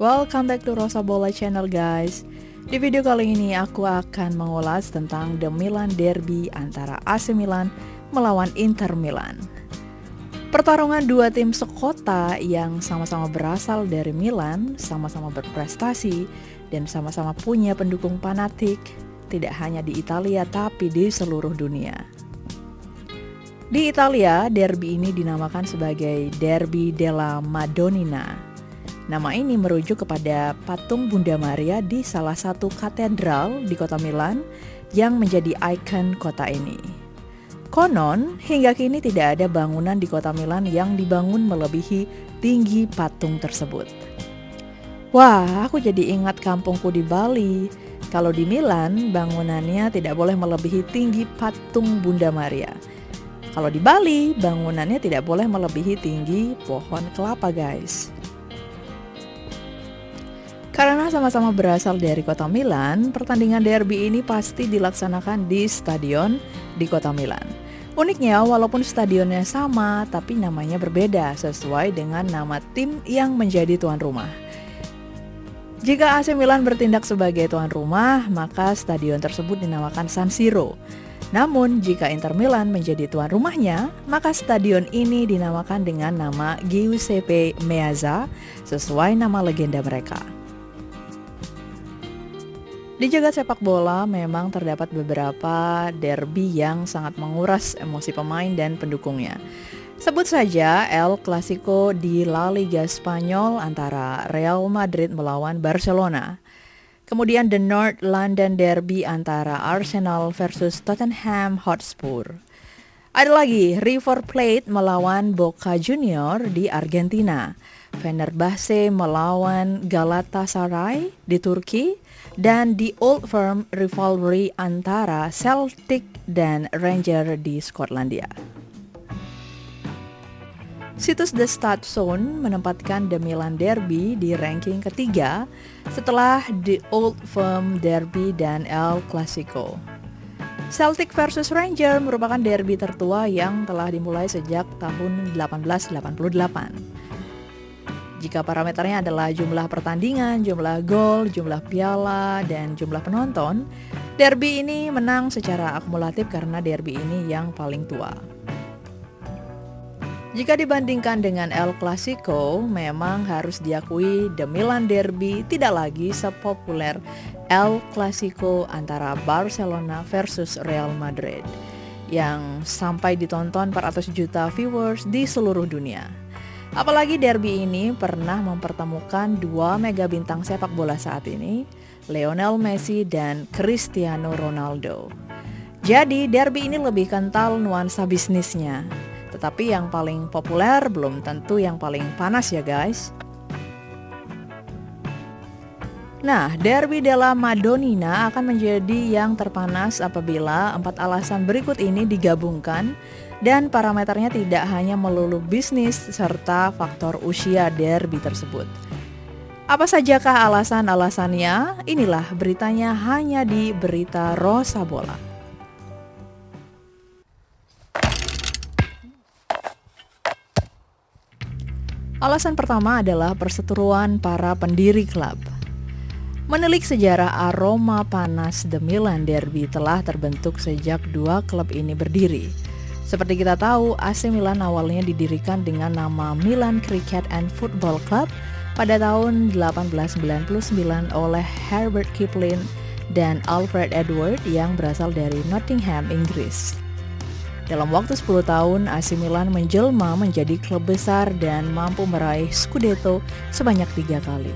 Welcome back to Rosa Bola Channel guys. Di video kali ini aku akan mengulas tentang The Milan Derby antara AC Milan melawan Inter Milan. Pertarungan dua tim sekota yang sama-sama berasal dari Milan, sama-sama berprestasi, dan sama-sama punya pendukung fanatik, tidak hanya di Italia tapi di seluruh dunia. Di Italia, derby ini dinamakan sebagai Derby della Madonnina. Nama ini merujuk kepada patung Bunda Maria di salah satu katedral di kota Milan yang menjadi ikon kota ini. Konon, hingga kini tidak ada bangunan di kota Milan yang dibangun melebihi tinggi patung tersebut. Wah, aku jadi ingat kampungku di Bali. Kalau di Milan, bangunannya tidak boleh melebihi tinggi patung Bunda Maria. Kalau di Bali, bangunannya tidak boleh melebihi tinggi pohon kelapa, guys. Karena sama-sama berasal dari kota Milan, pertandingan derby ini pasti dilaksanakan di stadion di kota Milan. Uniknya, walaupun stadionnya sama, tapi namanya berbeda sesuai dengan nama tim yang menjadi tuan rumah. Jika AC Milan bertindak sebagai tuan rumah, maka stadion tersebut dinamakan San Siro. Namun, jika Inter Milan menjadi tuan rumahnya, maka stadion ini dinamakan dengan nama Giuseppe Meazza sesuai nama legenda mereka. Di jagat sepak bola memang terdapat beberapa derby yang sangat menguras emosi pemain dan pendukungnya. Sebut saja El Clasico di La Liga Spanyol antara Real Madrid melawan Barcelona. Kemudian The North London Derby antara Arsenal versus Tottenham Hotspur. Ada lagi River Plate melawan Boca Junior di Argentina. Fenerbahce melawan Galatasaray di Turki. Dan di Old Firm rivalry antara Celtic dan Rangers di Skotlandia. Situs The Stat Zone menempatkan The Milan Derby di ranking ketiga setelah The Old Firm Derby dan El Clasico. Celtic versus Rangers merupakan derby tertua yang telah dimulai sejak tahun 1888. Jika parameternya adalah jumlah pertandingan, jumlah gol, jumlah piala, dan jumlah penonton, derby ini menang secara akumulatif karena derby ini yang paling tua. Jika dibandingkan dengan El Clasico, memang harus diakui The Milan Derby tidak lagi sepopuler El Clasico antara Barcelona versus Real Madrid, yang sampai ditonton 400 juta viewers di seluruh dunia. Apalagi derby ini pernah mempertemukan dua mega bintang sepak bola saat ini, Lionel Messi dan Cristiano Ronaldo. Jadi derby ini lebih kental nuansa bisnisnya. Tetapi yang paling populer belum tentu yang paling panas ya guys. Nah, Derby della Madonnina akan menjadi yang terpanas apabila 4 alasan berikut ini digabungkan dan parameternya tidak hanya melulu bisnis serta faktor usia derby tersebut. Apa sajakah alasan-alasannya? Inilah beritanya hanya di Berita Rosa Bola. Alasan pertama adalah perseteruan para pendiri klub. Menilik sejarah aroma panas The Milan Derby telah terbentuk sejak dua klub ini berdiri. Seperti kita tahu, AC Milan awalnya didirikan dengan nama Milan Cricket and Football Club pada tahun 1899 oleh Herbert Kipling dan Alfred Edward yang berasal dari Nottingham, Inggris. Dalam waktu 10 tahun, AC Milan menjelma menjadi klub besar dan mampu meraih Scudetto sebanyak 3 kali.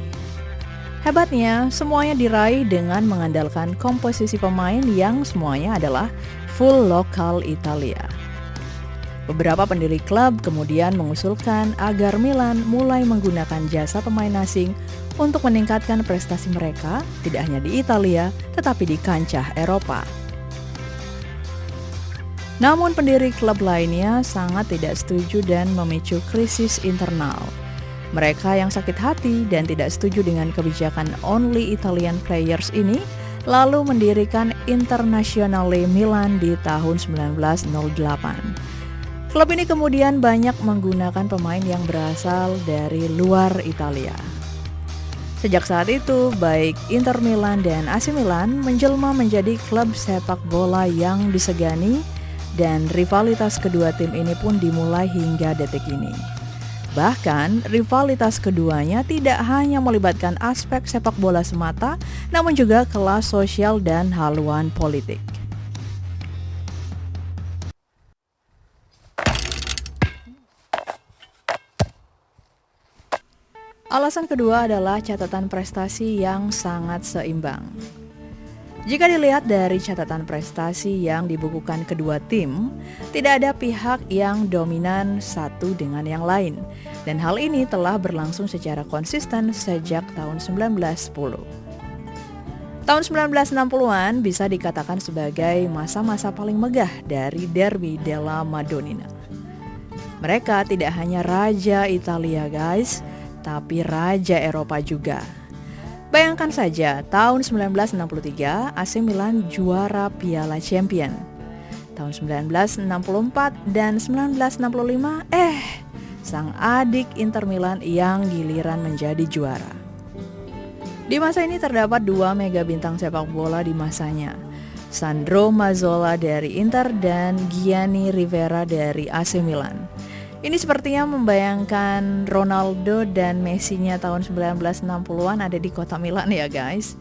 Hebatnya, semuanya diraih dengan mengandalkan komposisi pemain yang semuanya adalah full lokal Italia. Beberapa pendiri klub kemudian mengusulkan agar Milan mulai menggunakan jasa pemain asing untuk meningkatkan prestasi mereka tidak hanya di Italia, tetapi di kancah Eropa. Namun pendiri klub lainnya sangat tidak setuju dan memicu krisis internal. Mereka yang sakit hati dan tidak setuju dengan kebijakan only Italian players ini lalu mendirikan Internazionale Milan di tahun 1908. Klub ini kemudian banyak menggunakan pemain yang berasal dari luar Italia. Sejak saat itu, baik Inter Milan dan AC Milan menjelma menjadi klub sepak bola yang disegani dan rivalitas kedua tim ini pun dimulai hingga detik ini. Bahkan, rivalitas keduanya tidak hanya melibatkan aspek sepak bola semata, namun juga kelas sosial dan haluan politik. Alasan kedua adalah catatan prestasi yang sangat seimbang. Jika dilihat dari catatan prestasi yang dibukukan kedua tim, tidak ada pihak yang dominan satu dengan yang lain. Dan hal ini telah berlangsung secara konsisten sejak tahun 1910. Tahun 1960-an bisa dikatakan sebagai masa-masa paling megah dari Derby della Madonnina. Mereka tidak hanya raja Italia guys, tapi raja Eropa juga. Bayangkan saja, tahun 1963 AC Milan juara Piala Champion. Tahun 1964 dan 1965, sang adik Inter Milan yang giliran menjadi juara. Di masa ini terdapat dua mega bintang sepak bola di masanya, Sandro Mazzola dari Inter dan Gianni Rivera dari AC Milan. Ini sepertinya membayangkan Ronaldo dan Messi-nya tahun 1960-an ada di kota Milan ya guys.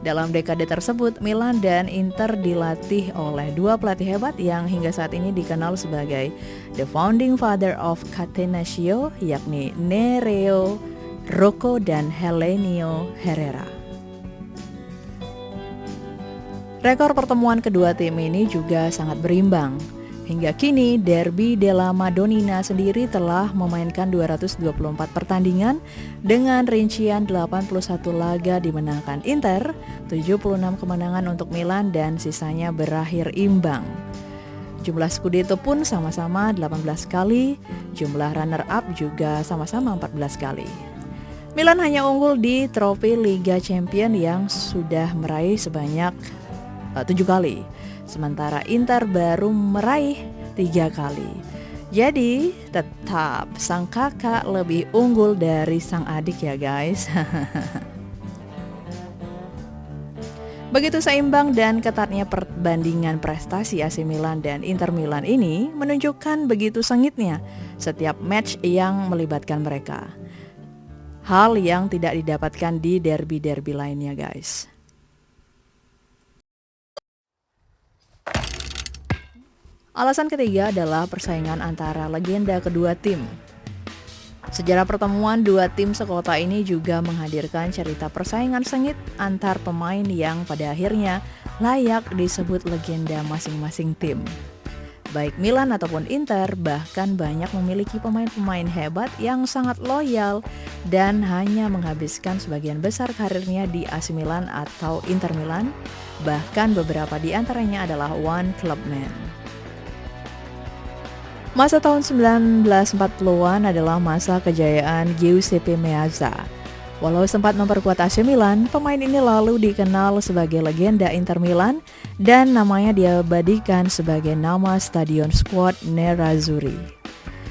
Dalam dekade tersebut, Milan dan Inter dilatih oleh dua pelatih hebat yang hingga saat ini dikenal sebagai the founding father of Catenaccio, yakni Nereo, Rocco, dan Helenio Herrera. Rekor pertemuan kedua tim ini juga sangat berimbang. Hingga kini, Derby della Madonnina sendiri telah memainkan 224 pertandingan dengan rincian 81 laga dimenangkan Inter, 76 kemenangan untuk Milan dan sisanya berakhir imbang. Jumlah Scudetto pun sama-sama 18 kali, jumlah runner-up juga sama-sama 14 kali. Milan hanya unggul di trofi Liga Champion yang sudah meraih sebanyak 7 kali. Sementara Inter baru meraih 3 kali. Jadi tetap sang kakak lebih unggul dari sang adik ya guys. Begitu seimbang dan ketatnya perbandingan prestasi AC Milan dan Inter Milan ini menunjukkan begitu sengitnya setiap match yang melibatkan mereka. Hal yang tidak didapatkan di derby-derby lainnya guys. Alasan ketiga adalah persaingan antara legenda kedua tim. Sejarah pertemuan dua tim sekota ini juga menghadirkan cerita persaingan sengit antar pemain yang pada akhirnya layak disebut legenda masing-masing tim. Baik Milan ataupun Inter bahkan banyak memiliki pemain-pemain hebat yang sangat loyal dan hanya menghabiskan sebagian besar karirnya di AC Milan atau Inter Milan, bahkan beberapa di antaranya adalah one club man. Masa tahun 1940-an adalah masa kejayaan Giuseppe Meazza. Walau sempat memperkuat AC Milan, pemain ini lalu dikenal sebagai legenda Inter Milan dan namanya diabadikan sebagai nama stadion skuad Nerazzurri.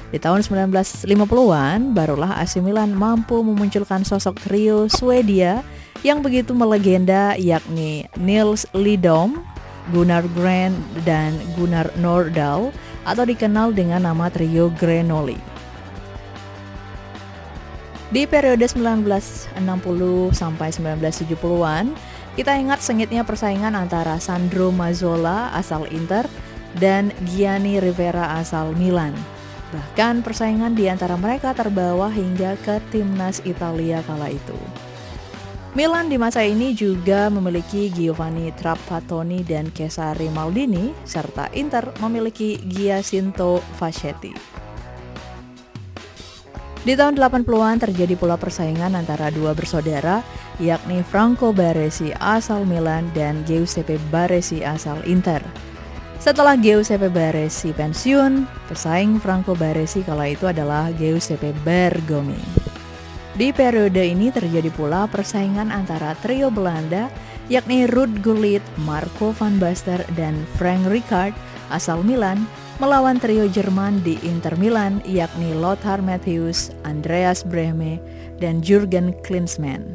Di tahun 1950-an, barulah AC Milan mampu memunculkan sosok trio Swedia yang begitu melegenda, yakni Nils Lidom, Gunnar Gren, dan Gunnar Nordahl, atau dikenal dengan nama trio Grenoli. Di periode 1960 sampai 1970-an, kita ingat sengitnya persaingan antara Sandro Mazzola asal Inter dan Gianni Rivera asal Milan. Bahkan persaingan di antara mereka terbawa hingga ke timnas Italia kala itu. Milan di masa ini juga memiliki Giovanni Trapattoni dan Cesare Maldini, serta Inter memiliki Giacinto Facchetti. Di tahun 80-an terjadi pula persaingan antara dua bersaudara, yakni Franco Baresi asal Milan dan Giuseppe Baresi asal Inter. Setelah Giuseppe Baresi pensiun, pesaing Franco Baresi kala itu adalah Giuseppe Bergomi. Di periode ini terjadi pula persaingan antara trio Belanda, yakni Ruud Gullit, Marco van Basten, dan Frank Rijkaard asal Milan, melawan trio Jerman di Inter Milan, yakni Lothar Matthäus, Andreas Brehme, dan Jurgen Klinsmann.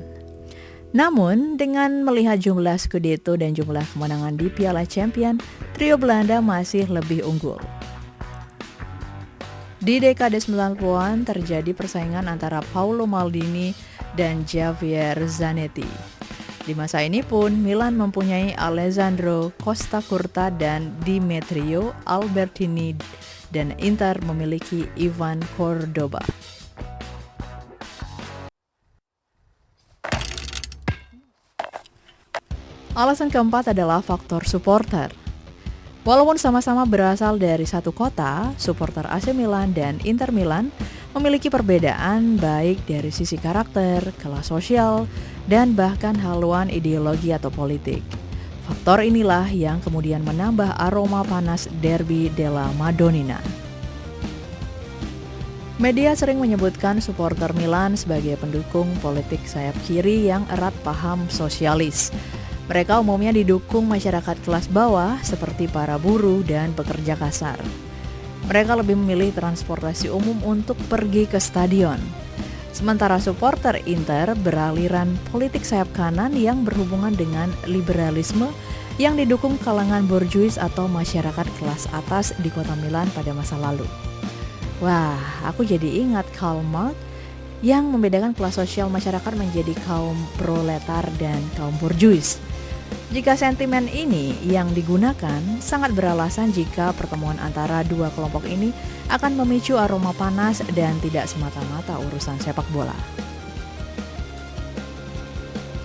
Namun, dengan melihat jumlah Scudetto dan jumlah kemenangan di Piala Champions, trio Belanda masih lebih unggul. Di dekade 90-an terjadi persaingan antara Paolo Maldini dan Javier Zanetti. Di masa ini pun, Milan mempunyai Alessandro Costa Curta dan Demetrio Albertini, dan Inter memiliki Ivan Cordoba. Alasan keempat adalah faktor supporter. Walaupun sama-sama berasal dari satu kota, supporter AC Milan dan Inter Milan memiliki perbedaan baik dari sisi karakter, kelas sosial, dan bahkan haluan ideologi atau politik. Faktor inilah yang kemudian menambah aroma panas Derby della Madonnina. Media sering menyebutkan supporter Milan sebagai pendukung politik sayap kiri yang erat paham sosialis. Mereka umumnya didukung masyarakat kelas bawah seperti para buruh dan pekerja kasar. Mereka lebih memilih transportasi umum untuk pergi ke stadion. Sementara supporter Inter beraliran politik sayap kanan yang berhubungan dengan liberalisme yang didukung kalangan borjuis atau masyarakat kelas atas di kota Milan pada masa lalu. Wah, aku jadi ingat Karl Marx yang membedakan kelas sosial masyarakat menjadi kaum proletar dan kaum borjuis. Jika sentimen ini yang digunakan, sangat beralasan jika pertemuan antara dua kelompok ini akan memicu aroma panas dan tidak semata-mata urusan sepak bola.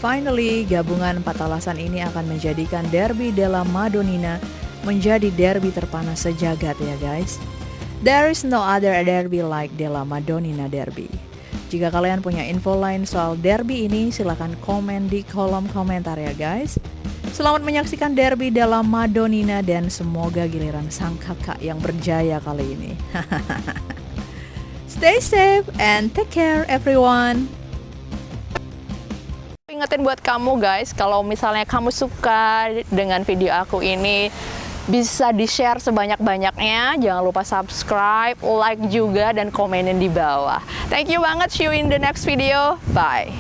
Finally, gabungan 4 alasan ini akan menjadikan Derby della Madonnina menjadi derby terpanas sejagat ya guys. There is no other derby like della Madonnina Derby. Jika kalian punya info lain soal derby ini, silakan komen di kolom komentar ya guys. Selamat menyaksikan Derby della Madonnina dan semoga giliran sang kakak yang berjaya kali ini. Stay safe and take care everyone. Ingetin buat kamu guys, kalau misalnya kamu suka dengan video aku ini, bisa di-share sebanyak-banyaknya. Jangan lupa subscribe, like juga, dan komenin di bawah. Thank you banget, see you in the next video. Bye.